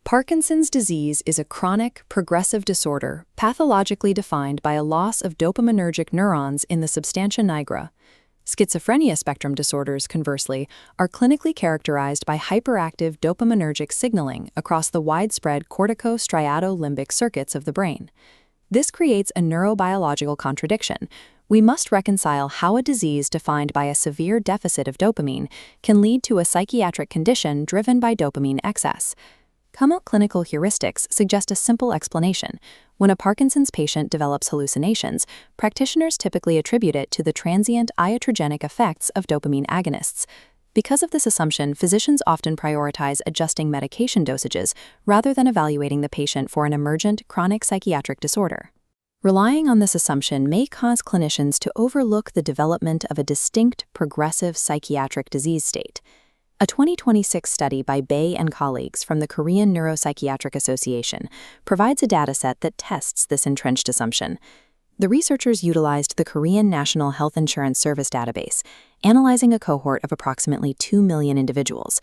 Parkinson's disease is a chronic, progressive disorder pathologically defined by a loss of dopaminergic neurons in the substantia nigra. Schizophrenia spectrum disorders, conversely, are clinically characterized by hyperactive dopaminergic signaling across the widespread cortico-striato-limbic circuits of the brain. This creates a neurobiological contradiction. We must reconcile how a disease defined by a severe deficit of dopamine can lead to a psychiatric condition driven by dopamine excess. Common clinical heuristics suggest a simple explanation. When a Parkinson's patient develops hallucinations, practitioners typically attribute it to the transient iatrogenic effects of dopamine agonists. Because of this assumption, physicians often prioritize adjusting medication dosages rather than evaluating the patient for an emergent chronic psychiatric disorder. Relying on this assumption may cause clinicians to overlook the development of a distinct, progressive psychiatric disease state. A 2026 study by Bay and colleagues from the Korean Neuropsychiatric Association provides a dataset that tests this entrenched assumption. The researchers utilized the Korean National Health Insurance Service database, analyzing a cohort of approximately 2 million individuals.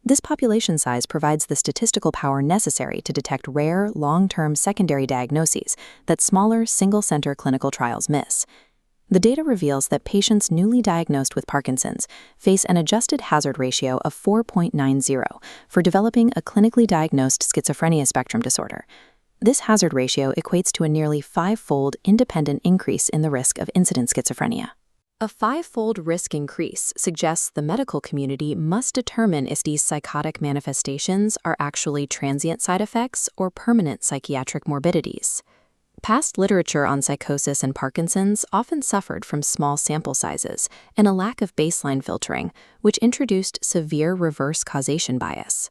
This population size provides the statistical power necessary to detect rare, long-term secondary diagnoses that smaller, single-center clinical trials miss. The data reveals that patients newly diagnosed with Parkinson's face an adjusted hazard ratio of 4.90 for developing a clinically diagnosed schizophrenia spectrum disorder. This hazard ratio equates to a nearly 5-fold independent increase in the risk of incident schizophrenia. A 5-fold risk increase suggests the medical community must determine if these psychotic manifestations are actually transient side effects or permanent psychiatric morbidities. Past literature on psychosis and Parkinson's often suffered from small sample sizes and a lack of baseline filtering, which introduced severe reverse causation bias.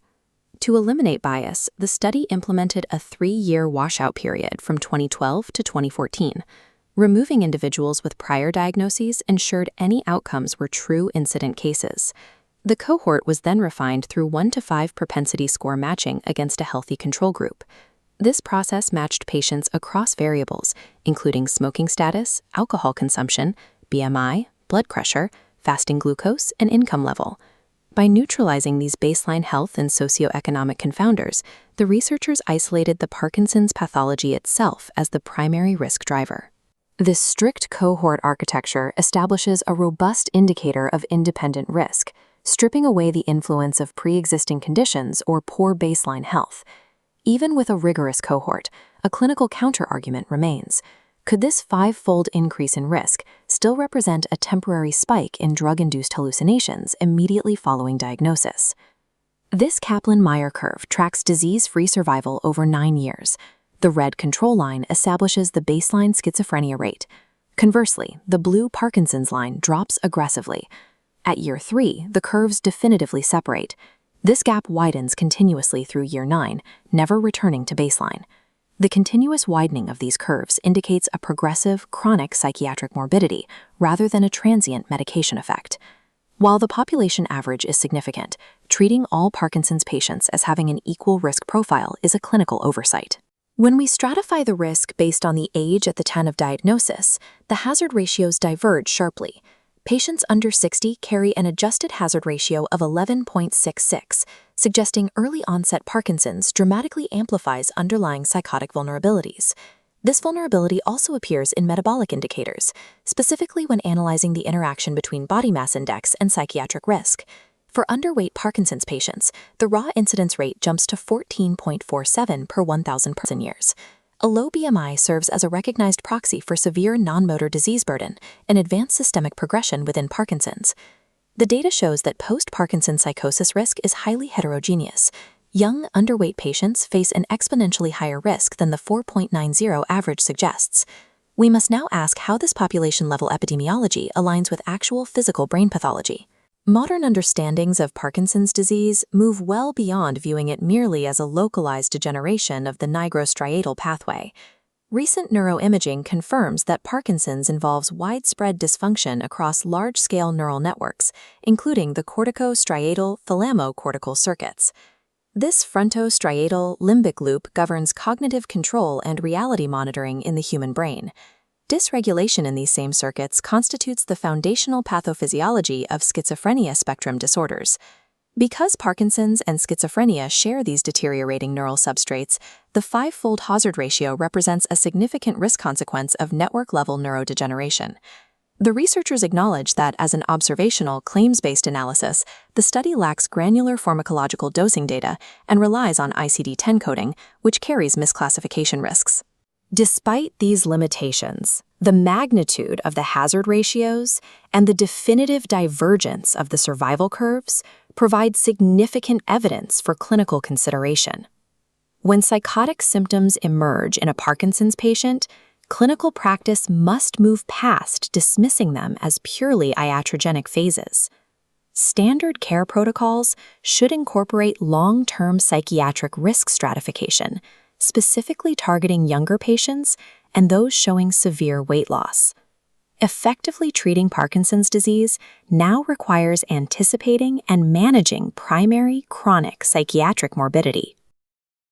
To eliminate bias, the study implemented a 3-year washout period from 2012 to 2014. Removing individuals with prior diagnoses ensured any outcomes were true incident cases. The cohort was then refined through 1 to 5 propensity score matching against a healthy control group. This process matched patients across variables, including smoking status, alcohol consumption, BMI, blood pressure, fasting glucose, and income level. By neutralizing these baseline health and socioeconomic confounders, the researchers isolated the Parkinson's pathology itself as the primary risk driver. This strict cohort architecture establishes a robust indicator of independent risk, stripping away the influence of pre-existing conditions or poor baseline health. Even with a rigorous cohort, a clinical counter-argument remains. Could this 5-fold increase in risk still represent a temporary spike in drug-induced hallucinations immediately following diagnosis? This Kaplan-Meier curve tracks disease-free survival over 9 years. The red control line establishes the baseline schizophrenia rate. Conversely, the blue Parkinson's line drops aggressively. At year 3, the curves definitively separate. This gap widens continuously through year 9, never returning to baseline. The continuous widening of these curves indicates a progressive, chronic psychiatric morbidity rather than a transient medication effect. While the population average is significant, treating all Parkinson's patients as having an equal risk profile is a clinical oversight. When we stratify the risk based on the age at the time of diagnosis, the hazard ratios diverge sharply. Patients under 60 carry an adjusted hazard ratio of 11.66, suggesting early-onset Parkinson's dramatically amplifies underlying psychotic vulnerabilities. This vulnerability also appears in metabolic indicators, specifically when analyzing the interaction between body mass index and psychiatric risk. For underweight Parkinson's patients, the raw incidence rate jumps to 14.47 per 1,000 person years. A low BMI serves as a recognized proxy for severe non-motor disease burden and advanced systemic progression within Parkinson's. The data shows that post-Parkinson psychosis risk is highly heterogeneous. Young, underweight patients face an exponentially higher risk than the 4.90 average suggests. We must now ask how this population-level epidemiology aligns with actual physical brain pathology. Modern understandings of Parkinson's disease move well beyond viewing it merely as a localized degeneration of the nigrostriatal pathway. Recent neuroimaging confirms that Parkinson's involves widespread dysfunction across large-scale neural networks, including the cortico-striatal thalamocortical circuits. This frontostriatal limbic loop governs cognitive control and reality monitoring in the human brain. Dysregulation in these same circuits constitutes the foundational pathophysiology of schizophrenia spectrum disorders. Because Parkinson's and schizophrenia share these deteriorating neural substrates, the five-fold hazard ratio represents a significant risk consequence of network-level neurodegeneration. The researchers acknowledge that as an observational, claims-based analysis, the study lacks granular pharmacological dosing data and relies on ICD-10 coding, which carries misclassification risks. Despite these limitations, the magnitude of the hazard ratios and the definitive divergence of the survival curves provide significant evidence for clinical consideration. When psychotic symptoms emerge in a Parkinson's patient, clinical practice must move past dismissing them as purely iatrogenic phases. Standard care protocols should incorporate long-term psychiatric risk stratification, specifically targeting younger patients and those showing severe weight loss. Effectively treating Parkinson's disease now requires anticipating and managing primary chronic psychiatric morbidity.